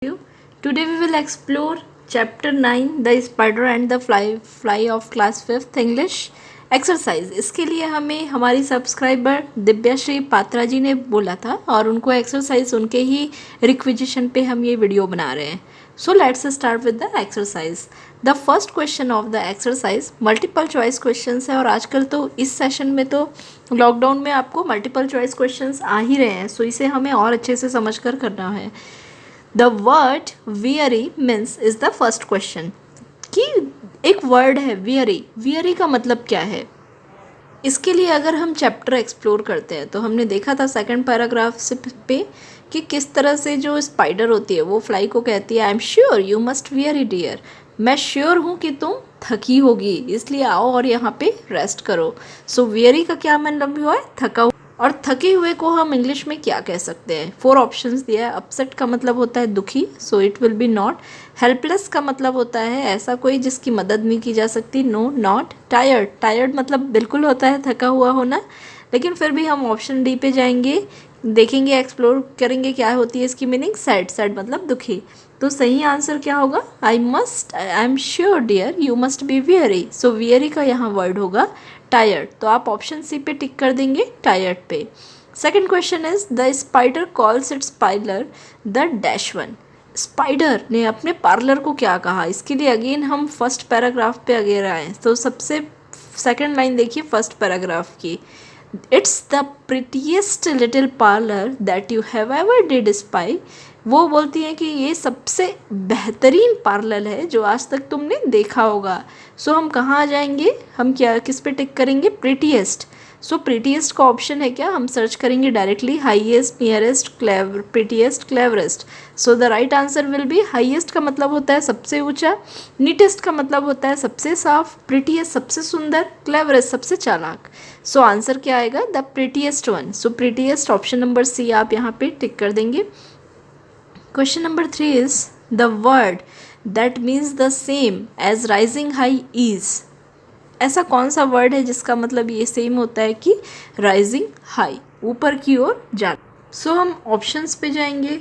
you. Today we will explore chapter 9 The Spider and the Fly of class 5th English exercise. इसके लिए हमें हमारी subscriber Divyashree Patra जी ने बोला था और उनको एक्सरसाइज उनके ही रिक्विजिशन पे हम ये वीडियो बना रहे हैं. So let's start with the exercise. The first question of the exercise multiple choice questions है और आजकल तो इस सेशन में तो लॉकडाउन में आपको मल्टीपल चॉइस क्वेश्चंस आ ही रहे हैं, सो इसे हमें और अच्छे से समझ कर करना है. The word weary means is the first question. कि एक वर्ड है weary का मतलब क्या है. इसके लिए अगर हम चैप्टर एक्सप्लोर करते हैं तो हमने देखा था सेकंड पैराग्राफ से पे कि किस तरह से जो स्पाइडर होती है वो फ्लाई को कहती है I am sure you must weary dear. मैं श्योर हूँ कि तुम थकी होगी, इसलिए आओ और यहाँ पे रेस्ट करो. सो weary का क्या मतलब हुआ है, थका. और थके हुए को हम इंग्लिश में क्या कह सकते हैं. 4 ऑप्शंस दिया है. अपसेट का मतलब होता है दुखी, so it will be not. Helpless का मतलब होता है ऐसा कोई जिसकी मदद नहीं की जा सकती, नो नॉट. टायर्ड मतलब बिल्कुल होता है थका हुआ होना, लेकिन फिर भी हम ऑप्शन डी पे जाएंगे, देखेंगे, एक्सप्लोर करेंगे क्या होती है इसकी मीनिंग. सैड मतलब दुखी. तो सही आंसर क्या होगा, I am sure dear you must be weary. So weary का यहाँ वर्ड होगा टायर्ड. तो आप ऑप्शन सी पे टिक कर देंगे, टायर्ड पे. Second question is the spider calls it's parlour the dash one. Spider ने अपने पार्लर को क्या कहा. इसके लिए अगेन हम फर्स्ट पैराग्राफ पे अगेन आए. तो सबसे सेकंड लाइन देखिए फर्स्ट पैराग्राफ की. It's the prettiest little parlour that you have ever did spy. वो बोलती हैं कि ये सबसे बेहतरीन पार्लर है जो आज तक तुमने देखा होगा. सो हम कहाँ आ जाएंगे, हम क्या किस पे टिक करेंगे, प्रिटीएस्ट. सो प्रिटीएस्ट का ऑप्शन है क्या, हम सर्च करेंगे directly highest, nearest, clever, prettiest, cleverest. So the right answer will B highest का मतलब होता है सबसे ऊंचा, नीटेस्ट का मतलब होता है सबसे साफ, प्रिटीएस्ट सबसे सुंदर, क्लेवरेस्ट सबसे चालाक. सो आंसर क्या आएगा, the prettiest one. So prettiest option number C आप यहाँ पे टिक कर देंगे. Question number 3 is the word that means the same as rising high is. ऐसा कौन सा वर्ड है जिसका मतलब ये सेम होता है कि राइजिंग हाई, ऊपर की ओर जाना. सो हम ऑप्शंस पे जाएंगे,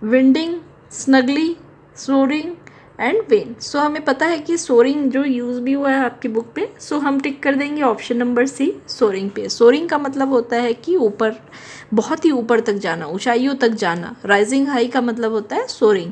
winding, snugly, souring and when. सो हमें पता है कि सोरिंग जो यूज़ भी हुआ है आपकी बुक पे, सो हम टिक कर देंगे ऑप्शन नंबर सी, सोरिंग पे. सोरिंग का मतलब होता है कि ऊपर, बहुत ही ऊपर तक जाना, ऊंचाइयों तक जाना. राइजिंग हाई का मतलब होता है soaring.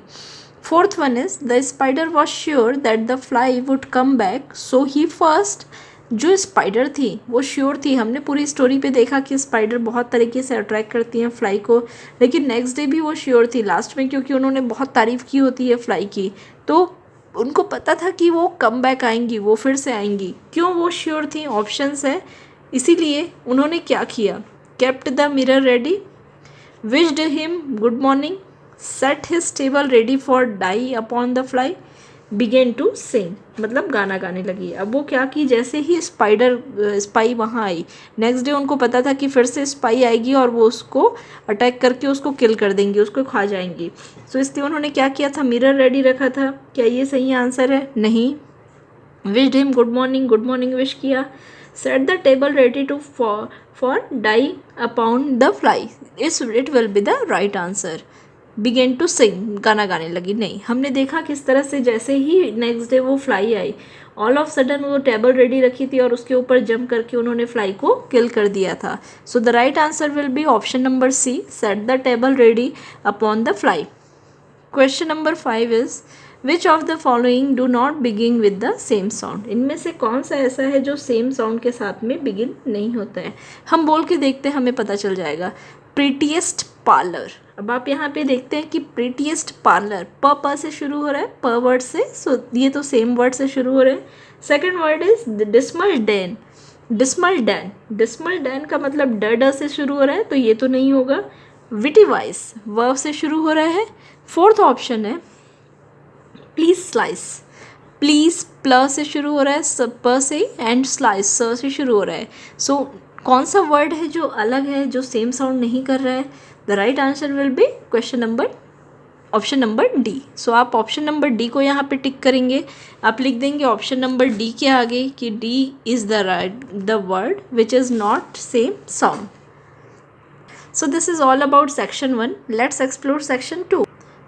Fourth one is the spider was sure that the fly would come back so he first. जो स्पाइडर थी वो श्योर थी. हमने पूरी स्टोरी पे देखा कि स्पाइडर बहुत तरीके से अट्रैक्ट करती हैं फ्लाई को, लेकिन नेक्स्ट डे भी वो श्योर थी लास्ट में, क्योंकि उन्होंने बहुत तारीफ़ की होती है फ्लाई की, तो उनको पता था कि वो कम बैक आएंगी, वो फिर से आएंगी. क्यों वो श्योर थी, ऑप्शंस है. इसीलिए उन्होंने क्या किया, kept the mirror ready, wished him good morning, set his table ready for die upon the fly, began to sing. मतलब गाना गाने लगी. अब वो क्या की, जैसे ही स्पाई वहाँ आई, नेक्स्ट डे उनको पता था कि फिर से स्पाई आएगी और वो उसको अटैक करके उसको किल कर देंगी, उसको खा जाएंगी. सो इसलिए उन्होंने क्या किया था, मिरर रेडी रखा था. क्या ये सही आंसर है, नहीं. Wished him good morning wish किया. Set the table ready to for die upon the fly, it will be the right answer. Began to sing, गाना गाने लगी. नहीं, हमने देखा किस तरह से जैसे ही नेक्स्ट डे वो fly I, all of sudden वो टेबल रेडी रखी थी और उसके ऊपर जंप करके उन्होंने फ्लाई को किल कर दिया था. So the right answer will be option number C, set the table ready upon the fly. Question number 5 is which of the following do not begin with the same sound. इनमें से कौन सा ऐसा है जो सेम साउंड के साथ में बिगिन नहीं होता है. हम बोल के देखते हैं, हमें पता चल जाएगा. Prettiest parlour. अब आप यहाँ पे देखते हैं कि प्रीटीएस्ट पार्लर प से शुरू हो रहा है, प वर्ड से. सो ये तो सेम वर्ड से शुरू हो रहे हैं. Second word is dismal Dan का मतलब ड से शुरू हो रहा है, तो ये तो नहीं होगा. विटी वाइस वर्ब से शुरू हो रहा है. फोर्थ ऑप्शन है प्लीज स्लाइस. प्लीज प्ल से शुरू हो रहा है, प से, एंड स्लाइस स से शुरू हो रहा है. सो कौन सा वर्ड है जो अलग है, जो सेम साउंड नहीं कर रहा है. The right answer will be option number D. So आप ऑप्शन नंबर डी को यहाँ पे टिक करेंगे. आप लिख देंगे ऑप्शन नंबर डी के आगे कि D is the word which is not same sound. So this is all about section 1. Let's explore section 2.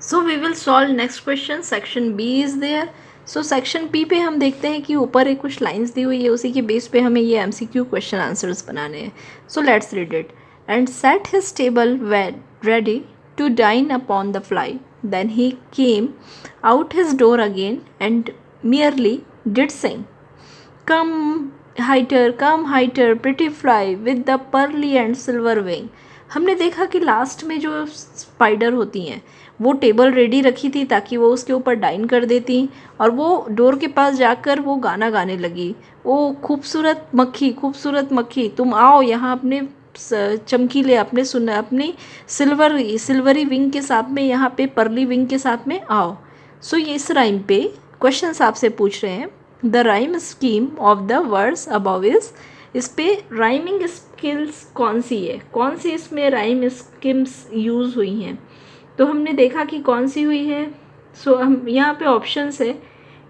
So we will solve next question, section B is there. So section B पे हम देखते हैं कि ऊपर एक कुछ lines दी हुई है, उसी के बेस पे हमें ये MCQ क्वेश्चन आंसर्स बनाने हैं। So let's read it. And set his table ready to dine upon the fly, then he came out his door again and merely did sing, come highter pretty fly with the pearly and silver wing। हमने देखा कि last में जो spider होती हैं वो table ready रखी थी ताकि वो उसके ऊपर डाइन कर देती, और वो डोर के पास जाकर वो गाना गाने लगी, ओ खूबसूरत मक्खी तुम आओ यहाँ अपने चमकीले अपनी सिल्वरी विंग के साथ में, यहाँ पे पर्ली विंग के साथ में आओ। सो ये इस राइम पे क्वेश्चन आपसे पूछ रहे हैं, the rhyme scheme of the words above is. इस पे राइमिंग स्किल्स कौन सी है, कौन सी इसमें राइम स्कीम्स यूज़ हुई हैं, तो हमने देखा कि कौन सी हुई है। सो हम यहाँ पे ऑप्शंस है,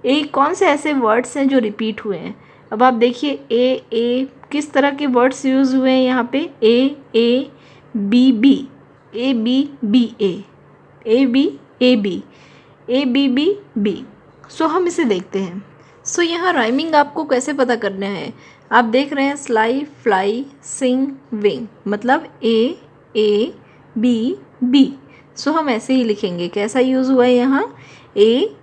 कौन से ऐसे वर्ड्स हैं जो रिपीट हुए हैं। अब आप देखिए ए किस तरह के वर्ड्स यूज़ हुए हैं यहाँ पे, ए बी बी। सो हम इसे देखते हैं। सो यहाँ राइमिंग आपको कैसे पता करना है, आप देख रहे हैं स्लाई फ्लाई सिंग विंग, मतलब ए बी। सो हम ऐसे ही लिखेंगे, कैसा यूज़ हुआ है यहाँ, ए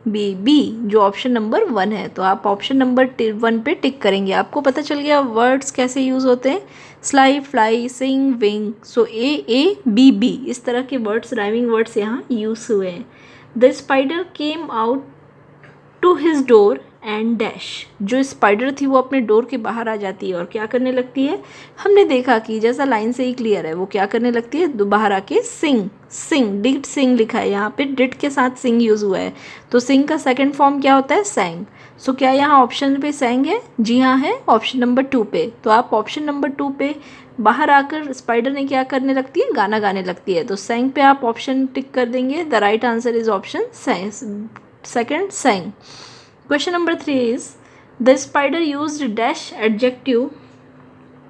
बी, जो ऑप्शन नंबर 1 है। तो आप ऑप्शन नंबर 1 पे टिक करेंगे, आपको पता चल गया वर्ड्स कैसे यूज़ होते हैं, sly fly sing wing. So A B, इस तरह के वर्ड्स, राइमिंग वर्ड्स यहाँ यूज़ हुए हैं। The spider came out to his door and dash, जो स्पाइडर थी वो अपने डोर के बाहर आ जाती है और क्या करने लगती है, हमने देखा कि जैसा लाइन से ही क्लियर है, वो क्या करने लगती है, बाहर आके सिंग डिड सिंग लिखा है यहाँ पे, डिड के साथ सिंग यूज़ हुआ है, तो सिंग का सेकंड फॉर्म क्या होता है, सैंग। सो क्या यहाँ ऑप्शन पे सैंग है, जी हाँ है, ऑप्शन नंबर 2 पे। तो आप ऑप्शन नंबर 2 पे बाहर आकर स्पाइडर ने क्या करने लगती है, गाना गाने लगती है, तो सैंग पे आप ऑप्शन टिक कर देंगे। The right answer is option second सैंग। Question number 3 is, the spider used dash adjective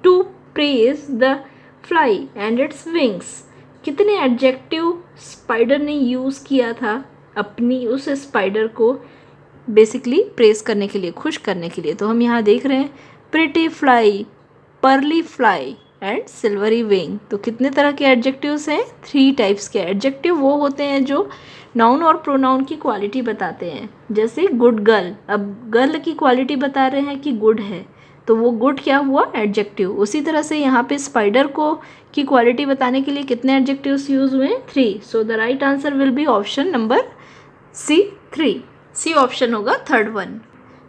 to praise the fly and its wings। कितने एडजेक्टिव स्पाइडर ने यूज़ किया था अपनी उस स्पाइडर को बेसिकली प्रेस करने के लिए, खुश करने के लिए। तो हम यहाँ देख रहे हैं pretty fly, pearly fly and silvery wing. तो कितने तरह के एडजेक्टिव्स हैं, 3 टाइप्स के एडजेक्टिव। वो होते हैं जो नाउन और प्रोनाउन की क्वालिटी बताते हैं, जैसे गुड गर्ल, अब गर्ल की क्वालिटी बता रहे हैं कि गुड है, तो वो गुड क्या हुआ, एडजेक्टिव। उसी तरह से यहाँ पे स्पाइडर को की क्वालिटी बताने के लिए कितने एडजेक्टिव्स यूज हुए, 3। So the right answer will be option number C 3, C option होगा थर्ड वन।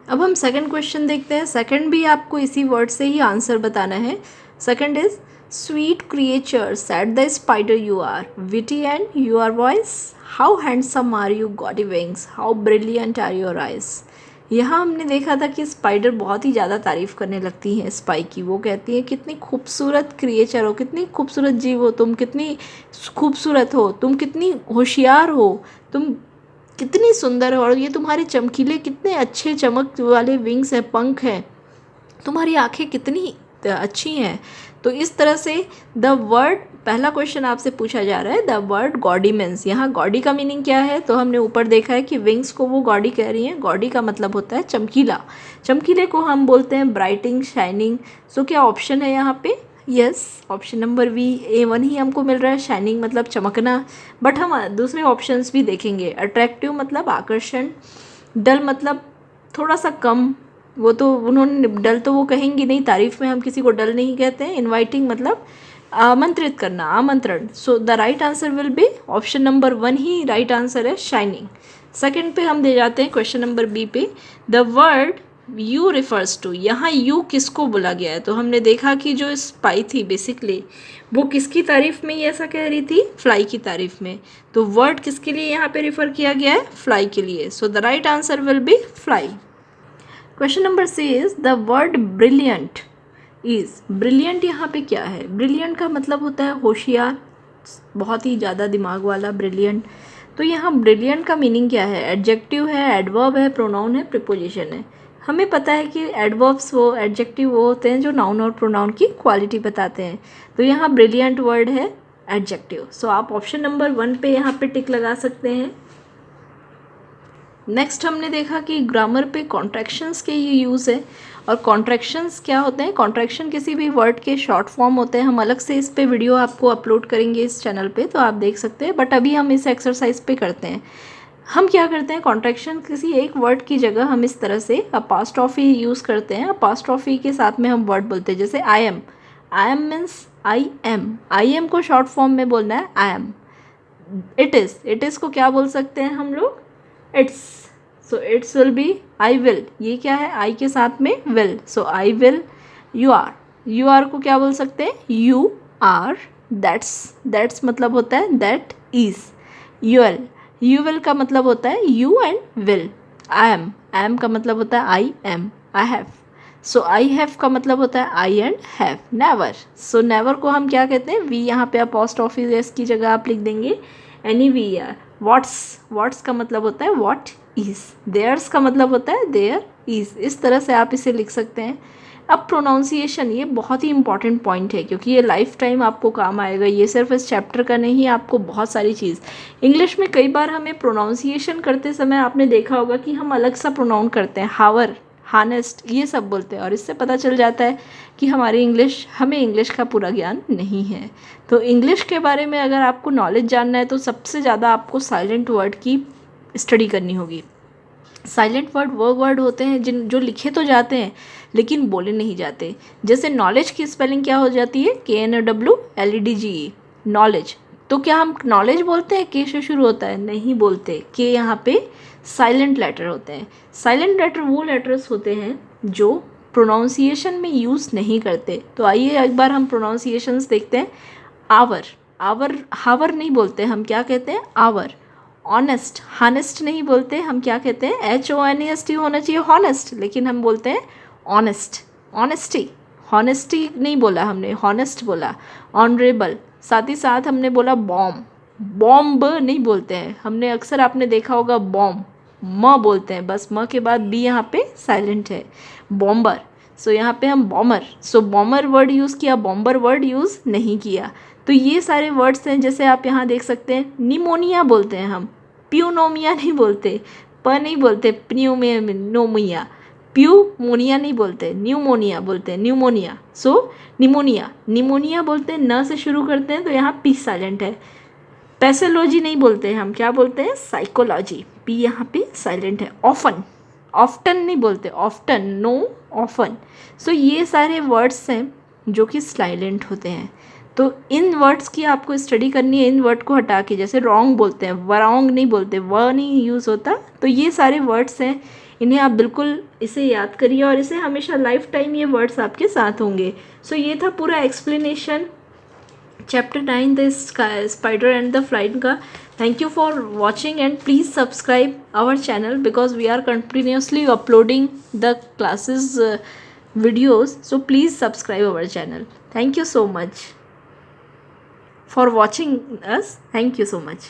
अब हम सेकंड क्वेश्चन देखते हैं। सेकंड भी आपको इसी वर्ड से ही आंसर बताना है। Second is, sweet creature said the spider you are witty and your voice, how handsome are you gaudy wings, how brilliant are your eyes. यहाँ हमने देखा था कि स्पाइडर बहुत ही ज़्यादा तारीफ़ करने लगती हैं स्पाई की। वो कहती है कितनी खूबसूरत क्रिएचर हो, कितनी खूबसूरत जीव हो तुम, कितनी खूबसूरत हो तुम, कितनी होशियार हो तुम, कितनी सुंदर हो, और ये तुम्हारे चमकीले कितने अच्छे चमक वाले विंग्स हैं, पंख हैं, तुम्हारी आंखें कितनी अच्छी हैं। तो इस तरह से द वर्ड, पहला क्वेश्चन आपसे पूछा जा रहा है, द वर्ड गॉडी मीन्स, यहाँ गॉडी का मीनिंग क्या है, तो हमने ऊपर देखा है कि विंग्स को वो गॉडी कह रही हैं। गॉडी का मतलब होता है चमकीला, चमकीले को हम बोलते हैं ब्राइटिंग, शाइनिंग। सो क्या ऑप्शन है यहाँ पे, यस, ऑप्शन नंबर A1 ही हमको मिल रहा है, शाइनिंग मतलब चमकना। बट हम दूसरे ऑप्शंस भी देखेंगे। अट्रैक्टिव मतलब आकर्षण, डल मतलब थोड़ा सा कम, वो तो उन्होंने डल तो वो कहेंगी नहीं, तारीफ में हम किसी को डल नहीं कहते हैं। इनवाइटिंग मतलब आमंत्रित करना, आमंत्रण। So the right answer will be option number 1 ही राइट आंसर है, शाइनिंग। सेकंड पे हम दे जाते हैं क्वेश्चन नंबर बी पे, the word you refers to, यहाँ यू किसको बोला गया है, तो हमने देखा कि जो स्पाई थी बेसिकली वो किसकी तारीफ में ये ऐसा कह रही थी, फ्लाई की तारीफ में। तो वर्ड किसके लिए यहाँ पे रिफर किया गया है, फ्लाई के लिए। So the right answer will be fly. Question number C is, the word brilliant is, brilliant यहाँ पे क्या है, ब्रिलियंट का मतलब होता है होशियार, बहुत ही ज़्यादा दिमाग वाला, ब्रिलियंट। तो यहाँ ब्रिलियंट का मीनिंग क्या है, एडजेक्टिव है, एडवर्ब है, प्रोनाउन है, प्रीपोजिशन है। हमें पता है कि एडवर्ब्स वो, एडजेक्टिव वो होते हैं जो नाउन और प्रोनाउन की क्वालिटी बताते हैं। तो यहाँ ब्रिलियंट वर्ड है, एडजेक्टिव। सो आप ऑप्शन नंबर 1 पे यहाँ पे टिक लगा सकते हैं। नेक्स्ट हमने देखा कि ग्रामर पे कॉन्ट्रैक्शंस के ये यूज़ है, और कॉन्ट्रैक्शंस क्या होते हैं, कॉन्ट्रैक्शन किसी भी वर्ड के शॉर्ट फॉर्म होते हैं। हम अलग से इस पे वीडियो आपको अपलोड करेंगे इस चैनल पे, तो आप देख सकते हैं, बट अभी हम इस एक्सरसाइज पे करते हैं। हम क्या करते हैं, कॉन्ट्रैक्शन किसी एक वर्ड की जगह हम इस तरह से अपास्ट्रॉफी यूज़ करते हैं। अपास्ट्रॉफी के साथ में हम वर्ड बोलते हैं, जैसे I am means I am को शॉर्ट फॉर्म में बोलना है आई एम। इट इज़ को क्या बोल सकते हैं हम लोग, it's. So it's will be I will, ये क्या है, आई के साथ में will, so I will. You are को क्या बोल सकते हैं, यू आर। दैट्स मतलब होता है दैट इज़। यू विल का मतलब होता है you and will. I am का मतलब होता है I am. I have, so I have का मतलब होता है I and have. Never, so never को हम क्या कहते हैं, वी, यहाँ पे अपोस्ट्रोफी एस की जगह आप लिख देंगे एनी वी आर। व्हाट्स का मतलब होता है व्हाट इज़। देयर्स का मतलब होता है देयर इज़। इस तरह से आप इसे लिख सकते हैं। अब प्रोनाउंसिएशन, ये बहुत ही इंपॉर्टेंट पॉइंट है, क्योंकि ये लाइफ टाइम आपको काम आएगा। ये सिर्फ इस चैप्टर का नहीं, आपको बहुत सारी चीज़ इंग्लिश में कई बार हमें प्रोनाउंसिएशन करते समय आपने देखा होगा कि हम अलग सा प्रोनाउन करते हैं, हावर, हानेस्ट, ये सब बोलते हैं, और इससे पता चल जाता है कि हमें इंग्लिश का पूरा ज्ञान नहीं है। तो इंग्लिश के बारे में अगर आपको नॉलेज जानना है तो सबसे ज़्यादा आपको साइलेंट वर्ड की स्टडी करनी होगी। साइलेंट वर्ड वो वर्ड होते हैं जो लिखे तो जाते हैं लेकिन बोले नहीं जाते। जैसे नॉलेज की स्पेलिंग क्या हो जाती है, KNOWLEDGE, नॉलेज। तो क्या हम नॉलेज बोलते हैं, के से शुरू होता है, नहीं बोलते। के यहाँ पे साइलेंट लेटर होते हैं। साइलेंट लेटर वो लेटर्स होते हैं जो प्रोनाउंसिएशन में यूज़ नहीं करते। तो आइए एक बार हम प्रोनाउंसिएशंस देखते हैं। हावर नहीं बोलते, हम क्या कहते हैं, आवर। ऑनेस्ट, हानेस्ट नहीं बोलते, हम क्या कहते हैं, HONEST होना चाहिए हॉनेस्ट, लेकिन हम बोलते हैं ऑनेस्ट। हॉनेस्टी नहीं बोला हमने, हॉनेस्ट बोला। ऑनरेबल, साथ ही साथ हमने बोला बॉम्ब नहीं बोलते हैं हमने, अक्सर आपने देखा होगा बॉम्ब, म बोलते हैं, बस म के बाद बी यहाँ पे साइलेंट है। बॉम्बर, सो यहाँ पे हम बॉमर, सो बॉमर वर्ड यूज़ किया, बॉम्बर वर्ड यूज़ नहीं किया। तो ये सारे वर्ड्स हैं, जैसे आप यहाँ देख सकते हैं। निमोनिया बोलते हैं हम, प्यूनोमिया नहीं बोलते, नहीं बोलते, प्न्यूमोनिया। प्यूमोनिया नहीं बोलते, न्यूमोनिया बोलते हैं, न्यूमोनिया। सो निमोनिया बोलते हैं, न से शुरू करते हैं, तो यहाँ पी साइलेंट है। पैथोलॉजी नहीं बोलते हैं, हम क्या बोलते हैं, साइकोलॉजी, पी यहाँ पे साइलेंट है। ऑफ्टन नहीं बोलते, ऑफ्टन, नो, ऑफन। सो ये सारे वर्ड्स हैं जो कि साइलेंट होते हैं। तो इन वर्ड्स की आपको स्टडी करनी है, इन वर्ड को हटा के। जैसे रॉन्ग बोलते हैं, वरॉन्ग नहीं बोलते, व नहीं यूज़ होता। तो ये सारे वर्ड्स हैं, इन्हें आप बिल्कुल इसे याद करिए, और इसे हमेशा लाइफ टाइम ये वर्ड्स आपके साथ होंगे। सो ये था पूरा explanation chapter 9 the spider and the flight का। Thank you for watching and please subscribe our channel because we are continuously uploading the classes videos, so please subscribe our channel. Thank you so much for watching us. Thank you so much.